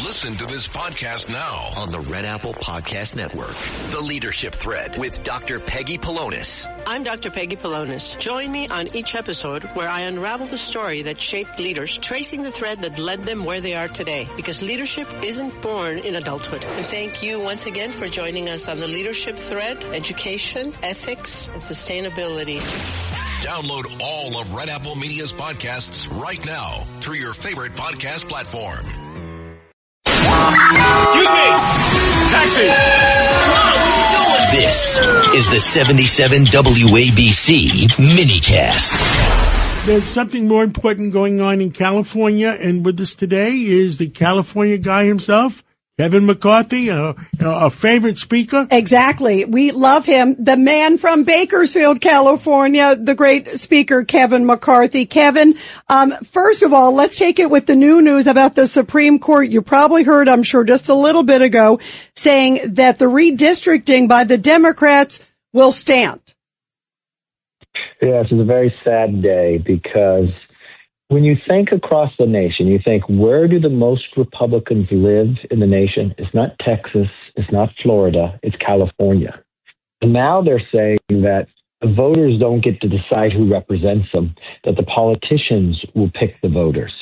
Listen to this podcast now on the Red Apple Podcast Network. The Leadership Thread with Dr. Peggy Polonis. I'm Dr. Peggy Polonis. Join me on each episode where I unravel the story that shaped leaders, tracing the thread that led them where they are today. Because leadership isn't born in adulthood. And thank you once again for joining us on the Leadership Thread, education, ethics, and sustainability. Download all of Red Apple Media's podcasts right now through your favorite podcast platform. Excuse me! Taxi! This is the 77 WABC minicast. There's something more important going on in California, and with us today is the California guy himself, Kevin McCarthy, a favorite speaker. Exactly. We love him. The man from Bakersfield, California, the great speaker, Kevin McCarthy. Kevin, first of all, let's take it with the new news about the Supreme Court. You probably heard, I'm sure, just a little bit ago, saying that the redistricting by the Democrats will stand. Yes, it's a very sad day because when you think across the nation, you think, where do the most Republicans live in the nation? It's not Texas, it's not Florida, it's California. And now they're saying that the voters don't get to decide who represents them, that the politicians will pick the voters.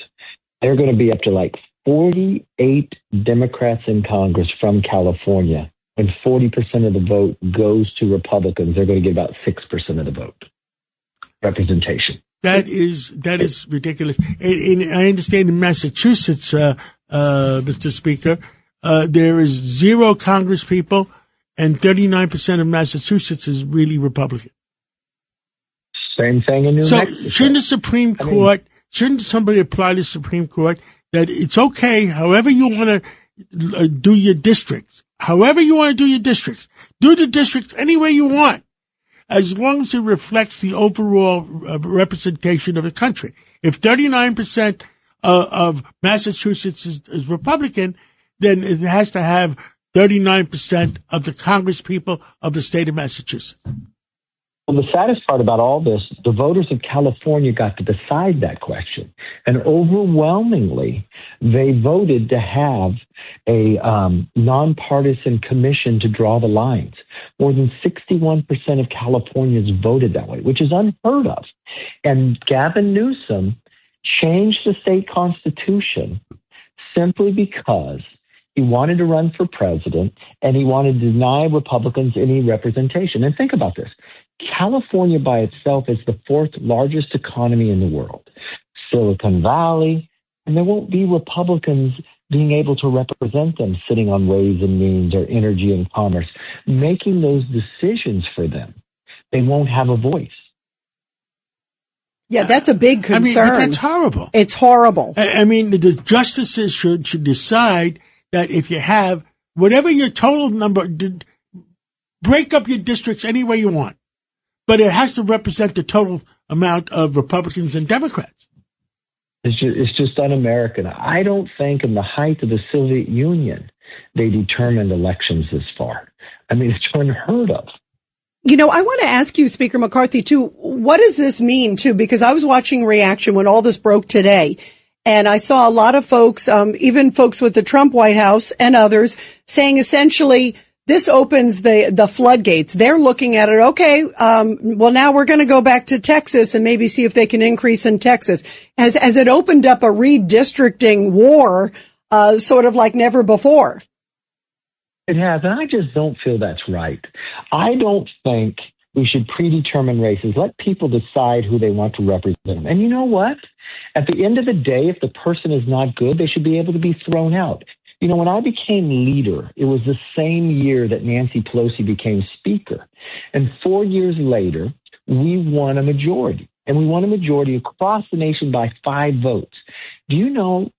They're going to be up to like 48 Democrats in Congress from California. When 40% of the vote goes to Republicans, they're going to get about 6% of the vote representation. That is ridiculous. And I understand in Massachusetts, Mr. Speaker, there is 0 Congress people, and 39% of Massachusetts is really Republican. Same thing in New Mexico. Shouldn't the Supreme Court, shouldn't somebody apply to the Supreme Court that it's okay, however you want to do your districts, do the districts any way you want, as long as it reflects the overall representation of the country. If 39% of Massachusetts is Republican, then it has to have 39% of the Congress people of the state of Massachusetts. Well, the saddest part about all this, the voters of California got to decide that question. And overwhelmingly, they voted to have a nonpartisan commission to draw the lines. More than 61% of Californians voted that way, which is unheard of. And Gavin Newsom changed the state constitution simply because he wanted to run for president and he wanted to deny Republicans any representation. And think about this. California by itself is the 4th largest economy in the world. Silicon Valley, and there won't be Republicans being able to represent them sitting on Ways and Means or Energy and Commerce, making those decisions for them. They won't have a voice. Yeah, that's a big concern. I mean, but that's horrible. It's horrible. I mean, the justices should decide that if you have whatever your total number, break up your districts any way you want. But it has to represent the total amount of Republicans and Democrats. It's just un-American. I don't think in the height of the Soviet Union, they determined elections this far. I mean, it's unheard of. You know, I want to ask you, Speaker McCarthy, too, what does this mean, too? Because I was watching Reaction when all this broke today, and I saw a lot of folks, even folks with the Trump White House and others, saying essentially, this opens the floodgates. They're looking at it. Okay, well, now we're going to go back to Texas and maybe see if they can increase in Texas. Has it opened up a redistricting war, sort of like never before? It has, and I just don't feel that's right. I don't think we should predetermine races. Let people decide who they want to represent them. And you know what? At the end of the day, if the person is not good, they should be able to be thrown out. You know, when I became leader, it was the same year that Nancy Pelosi became speaker. And 4 years later, we won a majority. And we won a majority across the nation by 5 votes. Do you know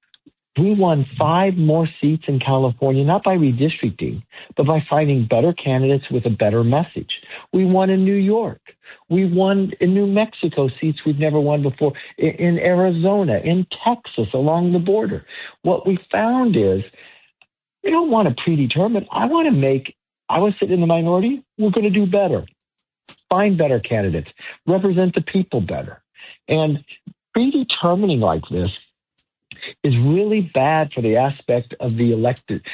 we won 5 more seats in California, not by redistricting, but by finding better candidates with a better message. We won in New York. We won in New Mexico seats we've never won before, in Arizona, in Texas, along the border. What we found is we don't want to predetermine. I want to sit in the minority. We're going to do better. Find better candidates. Represent the people better. And predetermining like this is really bad for the aspect of the elected,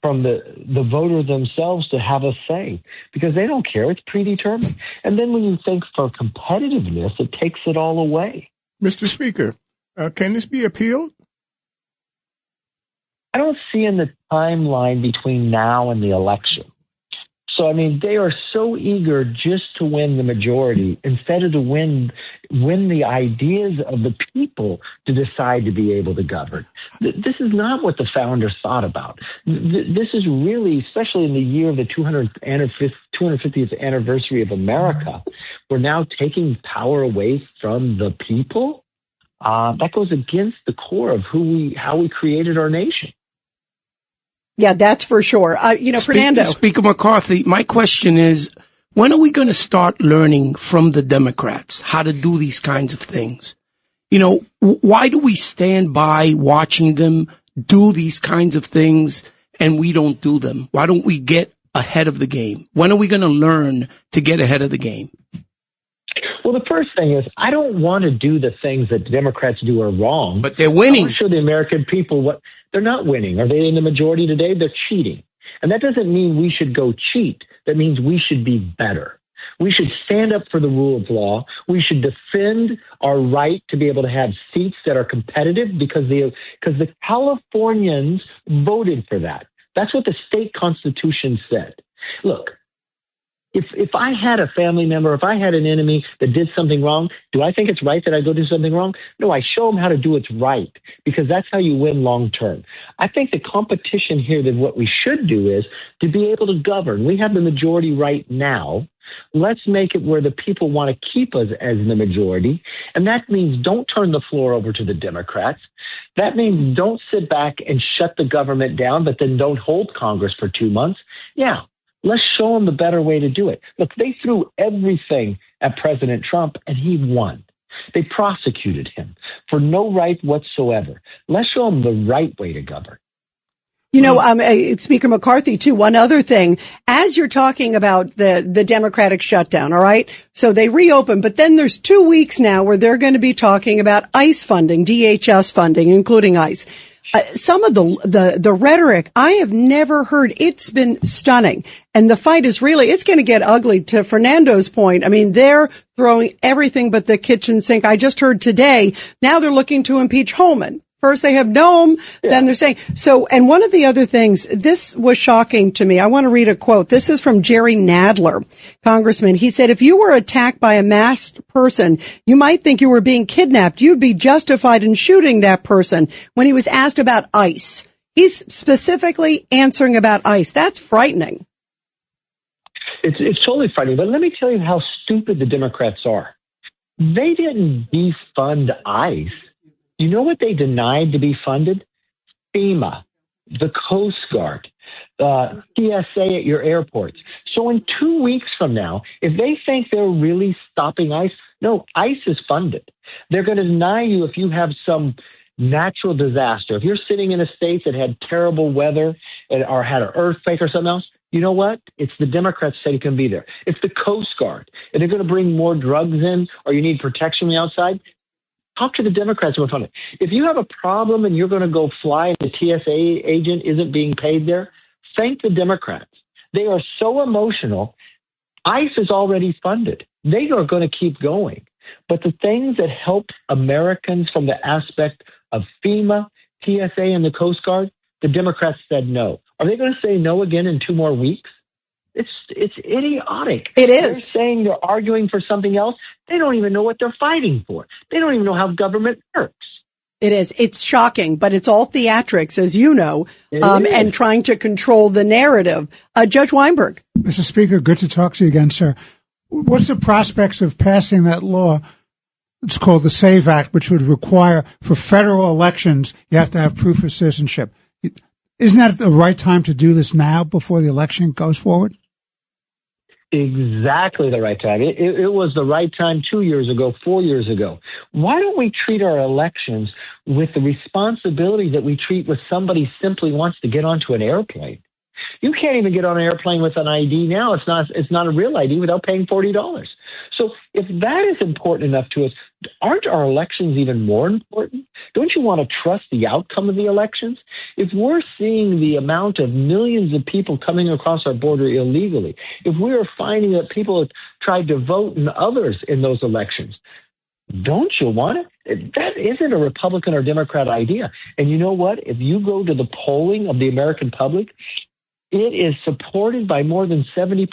from the voter themselves to have a say, because they don't care. It's predetermined. And then when you think for competitiveness, it takes it all away. Mr. Speaker, can this be appealed? I don't see in the timeline between now and the election. So, I mean, they are so eager just to win the majority instead of to win the ideas of the people to decide to be able to govern. This is not what the founders thought about. This is really, especially in the year of the 250th anniversary of America, we're now taking power away from the people. That goes against the core of how we created our nation. Yeah, that's for sure. Fernando. Speaker McCarthy, my question is, when are we going to start learning from the Democrats how to do these kinds of things? Why do we stand by watching them do these kinds of things and we don't do them? Why don't we get ahead of the game? When are we going to learn to get ahead of the game? Well, the first thing is, I don't want to do the things that the Democrats do are wrong. But they're winning. I want to show the American people what they're not winning. Are they in the majority today? They're cheating. And that doesn't mean we should go cheat. That means we should be better. We should stand up for the rule of law. We should defend our right to be able to have seats that are competitive because the Californians voted for that. That's what the state constitution said. Look, if I had a family member, if I had an enemy that did something wrong, do I think it's right that I go do something wrong? No, I show them how to do what's right, because that's how you win long term. I think the competition here, that what we should do is to be able to govern. We have the majority right now. Let's make it where the people want to keep us as the majority. And that means don't turn the floor over to the Democrats. That means don't sit back and shut the government down, but then don't hold Congress for 2 months. Yeah. Let's show them the better way to do it. Look, they threw everything at President Trump, and he won. They prosecuted him for no right whatsoever. Let's show them the right way to govern. Speaker McCarthy, too, one other thing, as you're talking about the Democratic shutdown, all right? So they reopen, but then there's 2 weeks now where they're going to be talking about ICE funding, DHS funding, including ICE. Some of the rhetoric I have never heard. It's been stunning. And the fight is it's going to get ugly. To Fernando's point, I mean, they're throwing everything but the kitchen sink. I just heard today, now they're looking to impeach Holman. First they have Noam, then they're saying, and one of the other things, this was shocking to me. I want to read a quote. This is from Jerry Nadler, Congressman. He said, if you were attacked by a masked person, you might think you were being kidnapped. You'd be justified in shooting that person. When he was asked about ICE, he's specifically answering about ICE. That's frightening. It's totally frightening. But let me tell you how stupid the Democrats are. They didn't defund ICE. You know what they denied to be funded? FEMA, the Coast Guard, TSA at your airports. So in 2 weeks from now, if they think they're really stopping ICE, no, ICE is funded. They're going to deny you if you have some natural disaster. If you're sitting in a state that had terrible weather or had an earthquake or something else, you know what? It's the Democrats say you can be there. It's the Coast Guard. If they're going to bring more drugs in or you need protection on the outside, talk to the Democrats about it. If you have a problem and you're going to go fly and the TSA agent isn't being paid there, thank the Democrats. They are so emotional. ICE is already funded. They are going to keep going. But the things that help Americans from the aspect of FEMA, TSA, and the Coast Guard, the Democrats said no. Are they going to say no again in 2 more weeks? It's idiotic. It is. They're saying they're arguing for something else. They don't even know what they're fighting for. They don't even know how government works. It is. It's shocking, but it's all theatrics, as you know, and trying to control the narrative. Judge Weinberg. Mr. Speaker, good to talk to you again, sir. What's the prospects of passing that law? It's called the SAVE Act, which would require for federal elections, you have to have proof of citizenship. Isn't that the right time to do this now before the election goes forward? Exactly the right time. It was the right time 2 years ago, 4 years ago. Why don't we treat our elections with the responsibility that we treat with somebody simply wants to get onto an airplane? You can't even get on an airplane with an ID now. It's not a real ID without paying $40. So if that is important enough to us, aren't our elections even more important? Don't you want to trust the outcome of the elections? If we're seeing the amount of millions of people coming across our border illegally, if we are finding that people have tried to vote in others in those elections, don't you want it? That isn't a Republican or Democrat idea. And you know what? If you go to the polling of the American public, it is supported by more than 70%.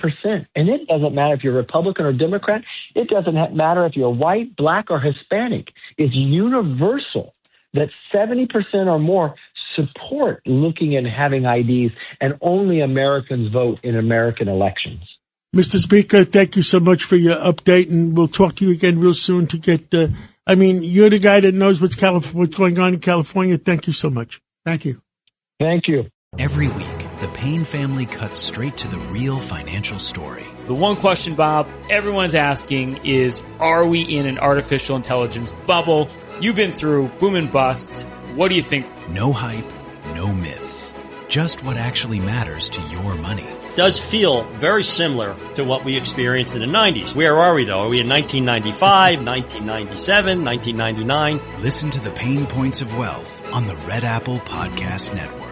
And it doesn't matter if you're Republican or Democrat. It doesn't matter if you're white, black, or Hispanic. It's universal that 70% or more support looking and having IDs, and only Americans vote in American elections. Mr. Speaker, thank you so much for your update, and we'll talk to you again real soon to get, you're the guy that knows what's going on in California. Thank you so much. Thank you. Thank you. Every week, the Payne family cuts straight to the real financial story. The one question, Bob, everyone's asking is, are we in an artificial intelligence bubble? You've been through boom and bust. What do you think? No hype, no myths. Just what actually matters to your money. Does feel very similar to what we experienced in the 90s. Where are we, though? Are we in 1995, 1997, 1999? Listen to the Pain Points of Wealth on the Red Apple Podcast Network.